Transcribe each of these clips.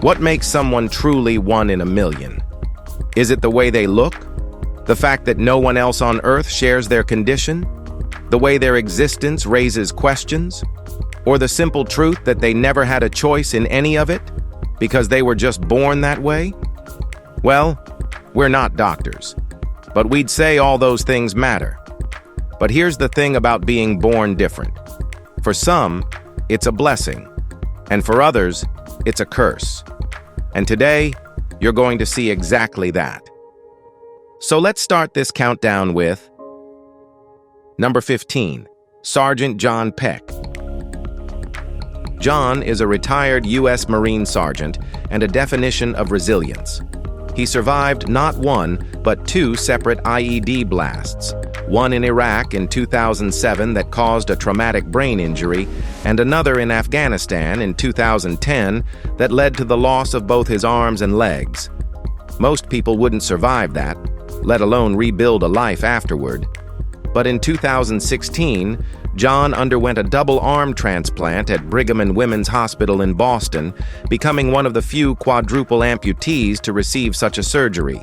What makes someone truly one in a million? Is it the way they look? The fact that no one else on Earth shares their condition? The way their existence raises questions? Or the simple truth that they never had a choice in any of it, because they were just born that way? Well, we're not doctors, but we'd say all those things matter. But here's the thing about being born different. For some, it's a blessing, and for others, it's a curse. And today, you're going to see exactly that. So let's start this countdown with number 15, Sergeant John Peck. John is a retired U.S. Marine sergeant and a definition of resilience. He survived not one, but two separate IED blasts, one in Iraq in 2007 that caused a traumatic brain injury, and another in Afghanistan in 2010 that led to the loss of both his arms and legs. Most people wouldn't survive that, let alone rebuild a life afterward. But in 2016, John underwent a double arm transplant at Brigham and Women's Hospital in Boston, becoming one of the few quadruple amputees to receive such a surgery.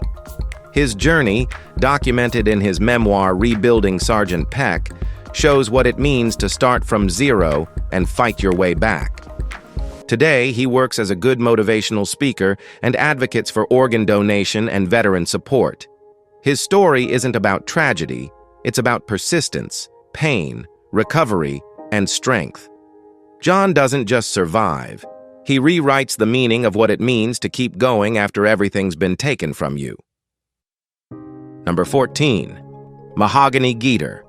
His journey, documented in his memoir Rebuilding Sergeant Peck, shows what it means to start from zero and fight your way back. Today, he works as a good motivational speaker and advocates for organ donation and veteran support. His story isn't about tragedy, it's about persistence, pain, recovery, and strength. John doesn't just survive. He rewrites the meaning of what it means to keep going after everything's been taken from you. Number 14, Mahogany Geter.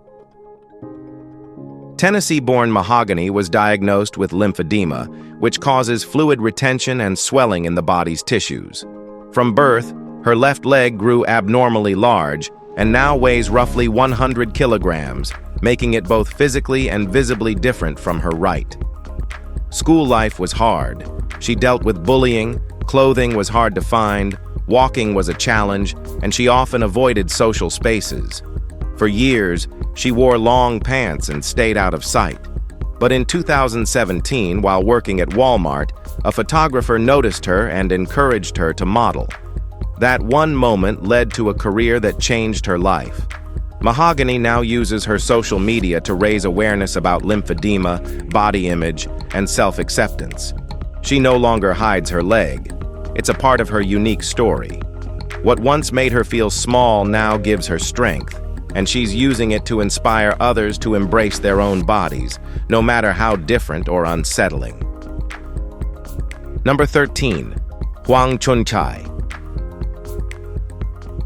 Tennessee-born Mahogany was diagnosed with lymphedema, which causes fluid retention and swelling in the body's tissues. From birth, her left leg grew abnormally large and now weighs roughly 100 kilograms, making it both physically and visibly different from her right. School life was hard. She dealt with bullying, clothing was hard to find, walking was a challenge, and she often avoided social spaces. For years, she wore long pants and stayed out of sight. But in 2017, while working at Walmart, a photographer noticed her and encouraged her to model. That one moment led to a career that changed her life. Mahogany now uses her social media to raise awareness about lymphedema, body image, and self-acceptance. She no longer hides her leg. It's a part of her unique story. What once made her feel small now gives her strength, and she's using it to inspire others to embrace their own bodies, no matter how different or unsettling. Number 13, Huang Chunchai.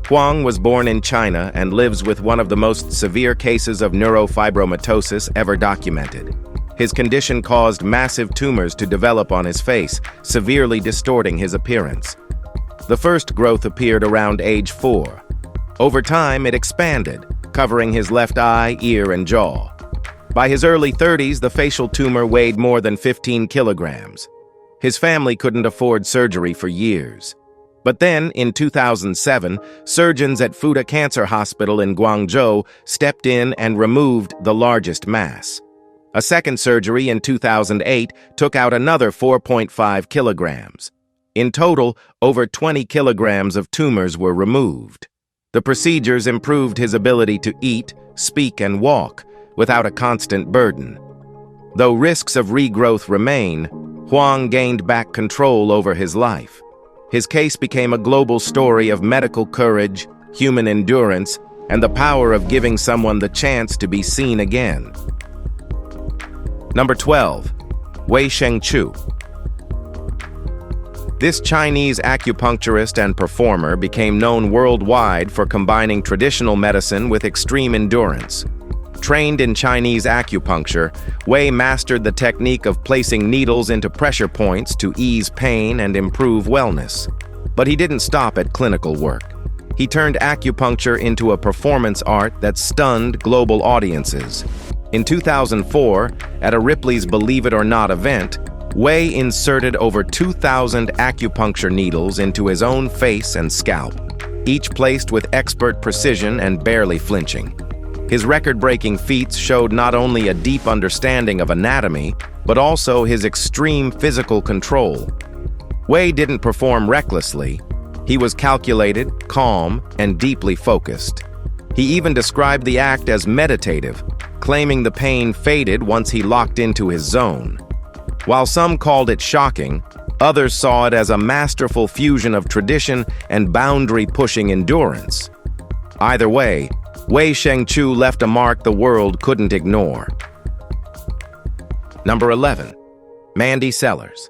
Huang was born in China and lives with one of the most severe cases of neurofibromatosis ever documented. His condition caused massive tumors to develop on his face, severely distorting his appearance. The first growth appeared around age 4. Over time, it expanded, covering his left eye, ear, and jaw. By his early 30s, the facial tumor weighed more than 15 kilograms. His family couldn't afford surgery for years. But then, in 2007, surgeons at Fuda Cancer Hospital in Guangzhou stepped in and removed the largest mass. A second surgery in 2008 took out another 4.5 kilograms. In total, over 20 kilograms of tumors were removed. The procedures improved his ability to eat, speak, and walk without a constant burden. Though risks of regrowth remain, Huang gained back control over his life. His case became a global story of medical courage, human endurance, and the power of giving someone the chance to be seen again. Number 12, Wei Shengchu. This Chinese acupuncturist and performer became known worldwide for combining traditional medicine with extreme endurance. Trained in Chinese acupuncture, Wei mastered the technique of placing needles into pressure points to ease pain and improve wellness. But he didn't stop at clinical work. He turned acupuncture into a performance art that stunned global audiences. In 2004, at a Ripley's Believe It or Not event, Wei inserted over 2,000 acupuncture needles into his own face and scalp, each placed with expert precision and barely flinching. His record-breaking feats showed not only a deep understanding of anatomy, but also his extreme physical control. Wei didn't perform recklessly. He was calculated, calm, and deeply focused. He even described the act as meditative, claiming the pain faded once he locked into his zone. While some called it shocking, others saw it as a masterful fusion of tradition and boundary-pushing endurance. Either way, Wei Shengchu left a mark the world couldn't ignore. Number 11. Mandy Sellers.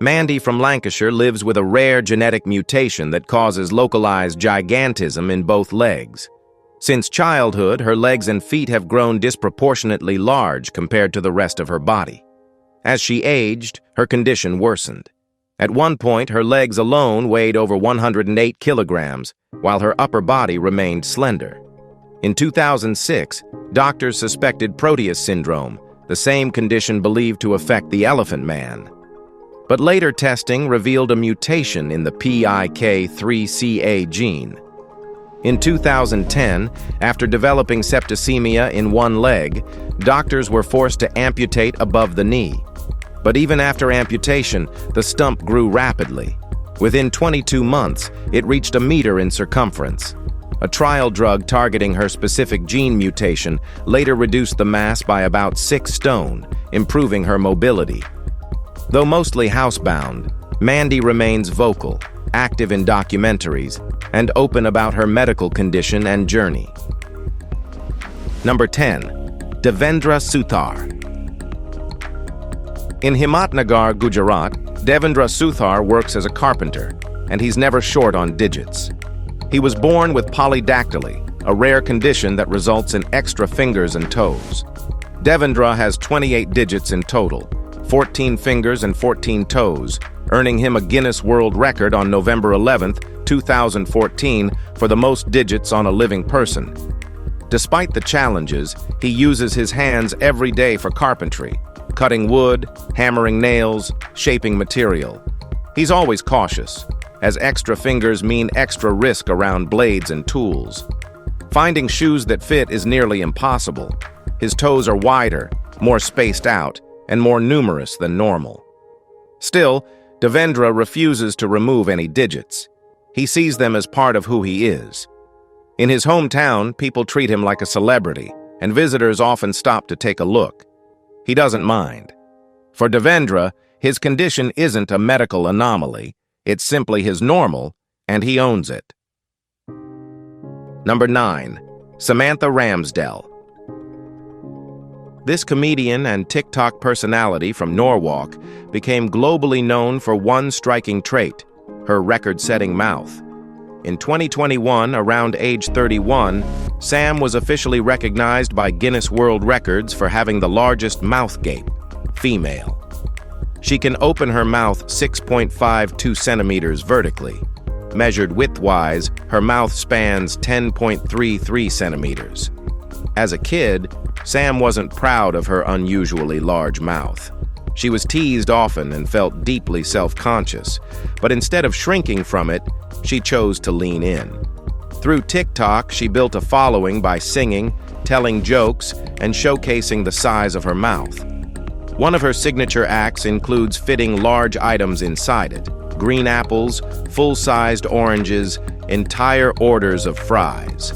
Mandy from Lancashire lives with a rare genetic mutation that causes localized gigantism in both legs. Since childhood, her legs and feet have grown disproportionately large compared to the rest of her body. As she aged, her condition worsened. At one point, her legs alone weighed over 108 kilograms, while her upper body remained slender. In 2006, doctors suspected Proteus syndrome, the same condition believed to affect the elephant man. But later testing revealed a mutation in the PIK3CA gene. In 2010, after developing septicemia in one leg, doctors were forced to amputate above the knee. But even after amputation, the stump grew rapidly. Within 22 months, it reached a meter in circumference. A trial drug targeting her specific gene mutation later reduced the mass by about 6 stone, improving her mobility. Though mostly housebound, Mandy remains vocal, active in documentaries, and open about her medical condition and journey. Number 10. Devendra Suthar. In Himatnagar, Gujarat, Devendra Suthar works as a carpenter, and he's never short on digits. He was born with polydactyly, a rare condition that results in extra fingers and toes. Devendra has 28 digits in total, 14 fingers and 14 toes, earning him a Guinness World Record on November 11, 2014, for the most digits on a living person. Despite the challenges, he uses his hands every day for carpentry, cutting wood, hammering nails, shaping material. He's always cautious, as extra fingers mean extra risk around blades and tools. Finding shoes that fit is nearly impossible. His toes are wider, more spaced out, and more numerous than normal. Still, Devendra refuses to remove any digits. He sees them as part of who he is. In his hometown, people treat him like a celebrity, and visitors often stop to take a look. He doesn't mind. For Devendra, his condition isn't a medical anomaly, it's simply his normal, and he owns it. Number 9. Samantha Ramsdell. This comedian and TikTok personality from Norwalk became globally known for one striking trait, her record-setting mouth. In 2021, around age 31, Sam was officially recognized by Guinness World Records for having the largest mouth gape, female. She can open her mouth 6.52 centimeters vertically. Measured widthwise, her mouth spans 10.33 centimeters. As a kid, Sam wasn't proud of her unusually large mouth. She was teased often and felt deeply self-conscious, but instead of shrinking from it, she chose to lean in. Through TikTok, she built a following by singing, telling jokes, and showcasing the size of her mouth. One of her signature acts includes fitting large items inside it: green apples, full-sized oranges, entire orders of fries.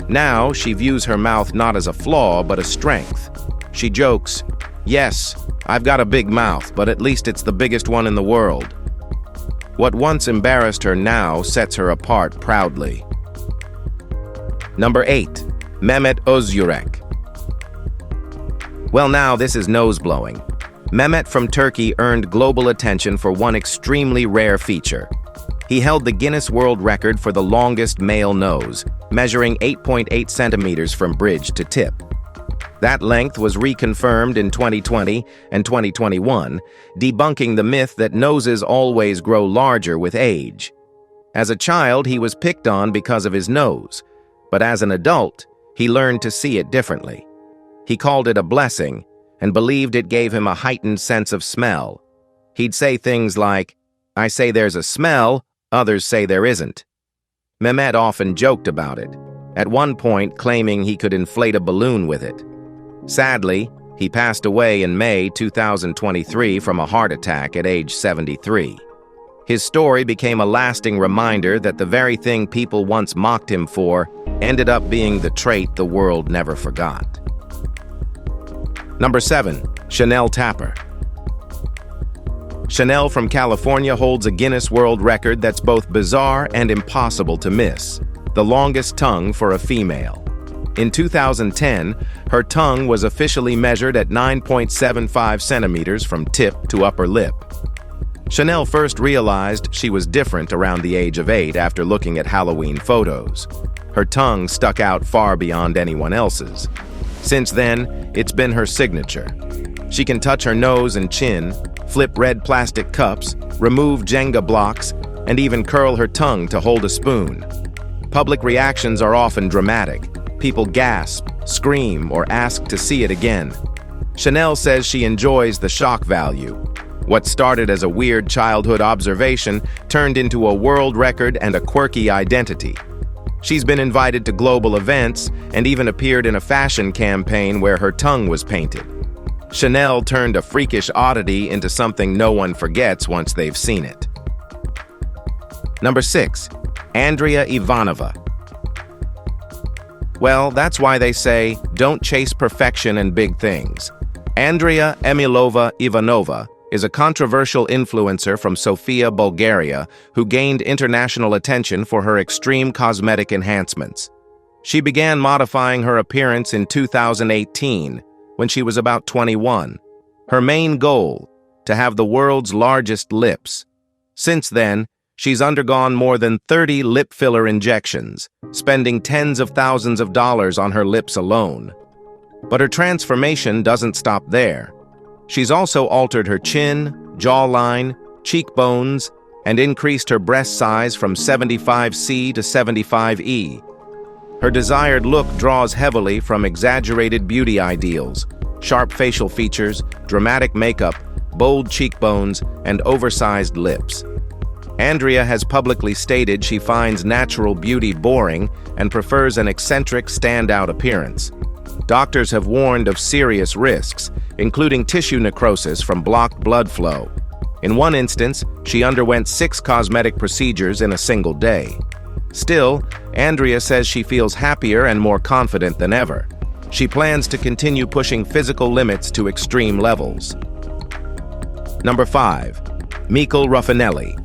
Now, she views her mouth not as a flaw, but a strength. She jokes, "Yes, I've got a big mouth, but at least it's the biggest one in the world." What once embarrassed her now sets her apart proudly. Number 8. Mehmet Özyürek. Well, now this is nose-blowing. Mehmet from Turkey earned global attention for one extremely rare feature. He held the Guinness World Record for the longest male nose, measuring 8.8 centimeters from bridge to tip. That length was reconfirmed in 2020 and 2021, debunking the myth that noses always grow larger with age. As a child, he was picked on because of his nose, but as an adult, he learned to see it differently. He called it a blessing and believed it gave him a heightened sense of smell. He'd say things like, "I say there's a smell, others say there isn't." Mehmet often joked about it, at one point claiming he could inflate a balloon with it. Sadly, He passed away in May 2023 from a heart attack at age 73. His story became a lasting reminder that the very thing people once mocked him for ended up being the trait the world never forgot. Number 7. Chanel Tapper. Chanel from California holds a Guinness World Record that's both bizarre and impossible to miss: the longest tongue for a female. In 2010, her tongue was officially measured at 9.75 centimeters from tip to upper lip. Chanel first realized she was different around the age of 8 after looking at Halloween photos. Her tongue stuck out far beyond anyone else's. Since then, it's been her signature. She can touch her nose and chin, flip red plastic cups, remove Jenga blocks, and even curl her tongue to hold a spoon. Public reactions are often dramatic. People gasp, scream, or ask to see it again. Chanel says she enjoys the shock value. What started as a weird childhood observation turned into a world record and a quirky identity. She's been invited to global events and even appeared in a fashion campaign where her tongue was painted. Chanel turned a freakish oddity into something no one forgets once they've seen it. Number 6. Andrea Ivanova. Well, that's why they say, don't chase perfection and big things. Andrea Emilova Ivanova is a controversial influencer from Sofia, Bulgaria, who gained international attention for her extreme cosmetic enhancements. She began modifying her appearance in 2018, when she was about 21. Her main goal, to have the world's largest lips. Since then, she's undergone more than 30 lip filler injections, spending tens of thousands of dollars on her lips alone. But her transformation doesn't stop there. She's also altered her chin, jawline, cheekbones, and increased her breast size from 75C to 75E. Her desired look draws heavily from exaggerated beauty ideals, sharp facial features, dramatic makeup, bold cheekbones, and oversized lips. Andrea has publicly stated she finds natural beauty boring and prefers an eccentric, standout appearance. Doctors have warned of serious risks, including tissue necrosis from blocked blood flow. In one instance, she underwent 6 cosmetic procedures in a single day. Still, Andrea says she feels happier and more confident than ever. She plans to continue pushing physical limits to extreme levels. Number 5. Michael Raffanelli.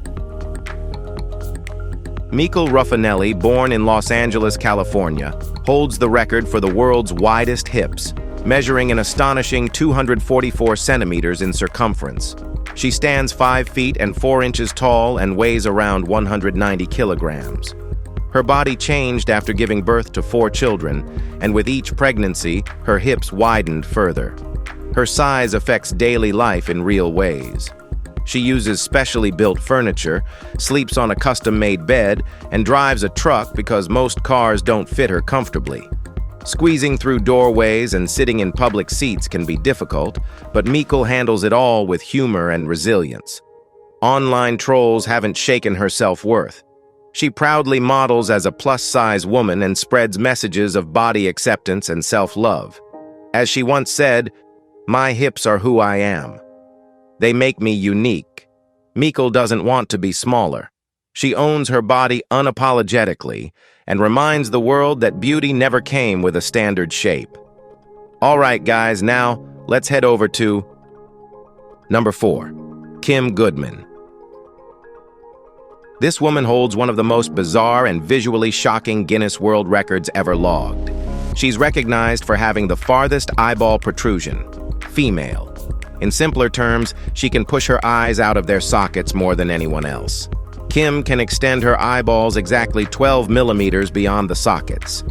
Michael Raffanelli, born in Los Angeles, California, holds the record for the world's widest hips, measuring an astonishing 244 centimeters in circumference. She stands 5 feet and 4 inches tall and weighs around 190 kilograms. Her body changed after giving birth to 4 children, and with each pregnancy, her hips widened further. Her size affects daily life in real ways. She uses specially built furniture, sleeps on a custom-made bed, and drives a truck because most cars don't fit her comfortably. Squeezing through doorways and sitting in public seats can be difficult, but Michael handles it all with humor and resilience. Online trolls haven't shaken her self-worth. She proudly models as a plus-size woman and spreads messages of body acceptance and self-love. As she once said, "My hips are who I am. They make me unique." Michael doesn't want to be smaller. She owns her body unapologetically and reminds the world that beauty never came with a standard shape. All right, guys, now let's head over to number 4, Kim Goodman. This woman holds one of the most bizarre and visually shocking Guinness World Records ever logged. She's recognized for having the farthest eyeball protrusion, female. In simpler terms, she can push her eyes out of their sockets more than anyone else. Kim can extend her eyeballs exactly 12 millimeters beyond the sockets.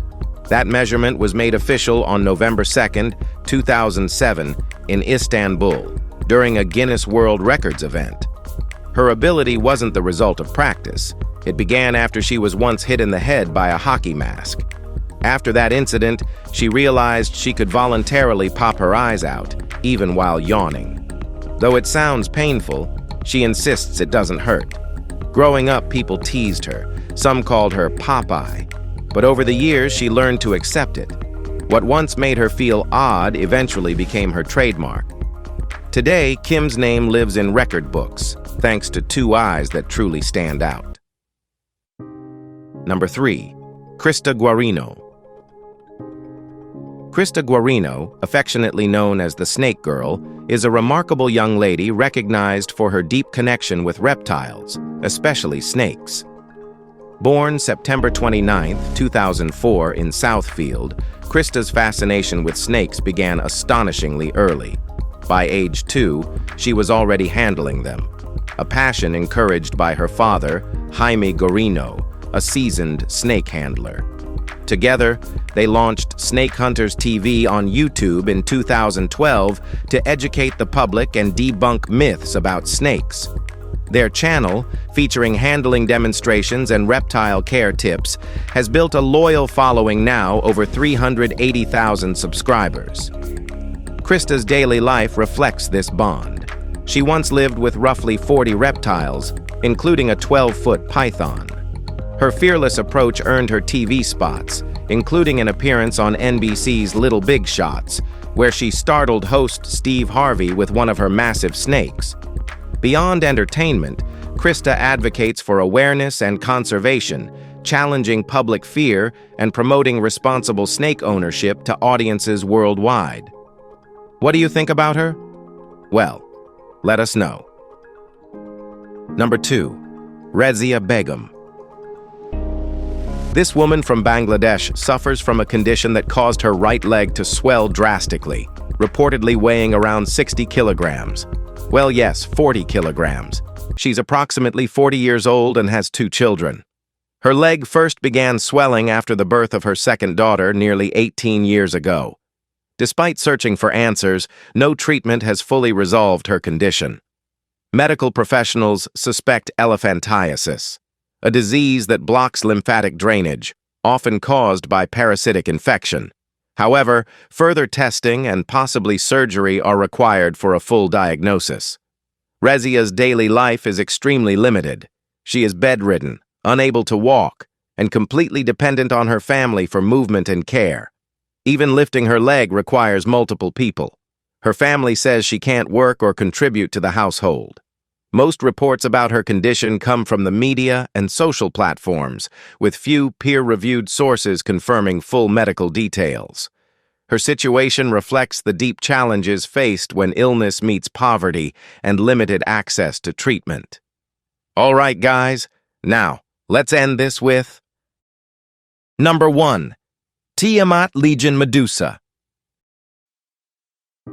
That measurement was made official on November 2nd, 2007, in Istanbul, during a Guinness World Records event. Her ability wasn't the result of practice. It began after she was once hit in the head by a hockey mask. After that incident, she realized she could voluntarily pop her eyes out, even while yawning. Though it sounds painful, she insists it doesn't hurt. Growing up, people teased her. Some called her Popeye. But over the years, she learned to accept it. What once made her feel odd eventually became her trademark. Today, Kim's name lives in record books, thanks to two eyes that truly stand out. Number 3. Krista Guarino. Krista Guarino, affectionately known as the Snake Girl, is a remarkable young lady recognized for her deep connection with reptiles, especially snakes. Born September 29, 2004 in Southfield, Krista's fascination with snakes began astonishingly early. By age 2, she was already handling them, a passion encouraged by her father, Jaime Guarino, a seasoned snake handler. Together, they launched Snake Hunters TV on YouTube in 2012 to educate the public and debunk myths about snakes. Their channel, featuring handling demonstrations and reptile care tips, has built a loyal following now over 380,000 subscribers. Krista's daily life reflects this bond. She once lived with roughly 40 reptiles, including a 12-foot python. Her fearless approach earned her TV spots, including an appearance on NBC's Little Big Shots, where she startled host Steve Harvey with one of her massive snakes. Beyond entertainment, Krista advocates for awareness and conservation, challenging public fear and promoting responsible snake ownership to audiences worldwide. What do you think about her? Well, let us know. Number 2. Razia Begum. This woman from Bangladesh suffers from a condition that caused her right leg to swell drastically, reportedly weighing around 60 kilograms. Well, yes, 40 kilograms. She's approximately 40 years old and has 2 children. Her leg first began swelling after the birth of her second daughter nearly 18 years ago. Despite searching for answers, no treatment has fully resolved her condition. Medical professionals suspect elephantiasis, a disease that blocks lymphatic drainage, often caused by parasitic infection. However, further testing and possibly surgery are required for a full diagnosis. Razia's daily life is extremely limited. She is bedridden, unable to walk, and completely dependent on her family for movement and care. Even lifting her leg requires multiple people. Her family says she can't work or contribute to the household. Most reports about her condition come from the media and social platforms, with few peer-reviewed sources confirming full medical details. Her situation reflects the deep challenges faced when illness meets poverty and limited access to treatment. All right, guys, now let's end this with Number 1. Tiamat Legion Medusa.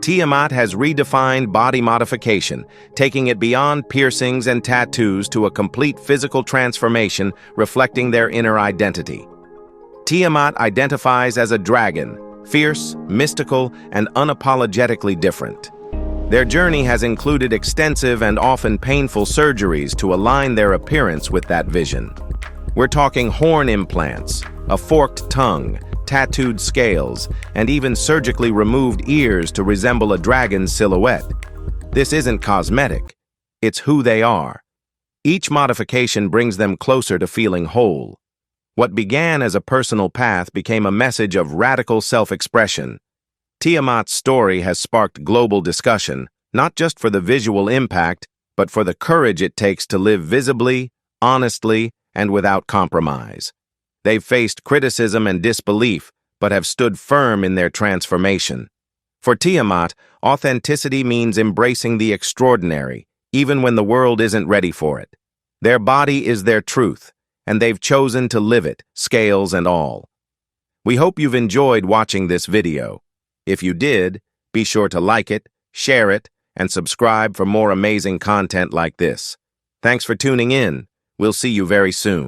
Tiamat has redefined body modification, taking it beyond piercings and tattoos to a complete physical transformation reflecting their inner identity. Tiamat identifies as a dragon, fierce, mystical, and unapologetically different. Their journey has included extensive and often painful surgeries to align their appearance with that vision. We're talking horn implants, a forked tongue, tattooed scales, and even surgically removed ears to resemble a dragon's silhouette. This isn't cosmetic, it's who they are. Each modification brings them closer to feeling whole. What began as a personal path became a message of radical self-expression. Tiamat's story has sparked global discussion, not just for the visual impact, but for the courage it takes to live visibly, honestly, and without compromise. They've faced criticism and disbelief, but have stood firm in their transformation. For Tiamat, authenticity means embracing the extraordinary, even when the world isn't ready for it. Their body is their truth, and they've chosen to live it, scales and all. We hope you've enjoyed watching this video. If you did, be sure to like it, share it, and subscribe for more amazing content like this. Thanks for tuning in. We'll see you very soon.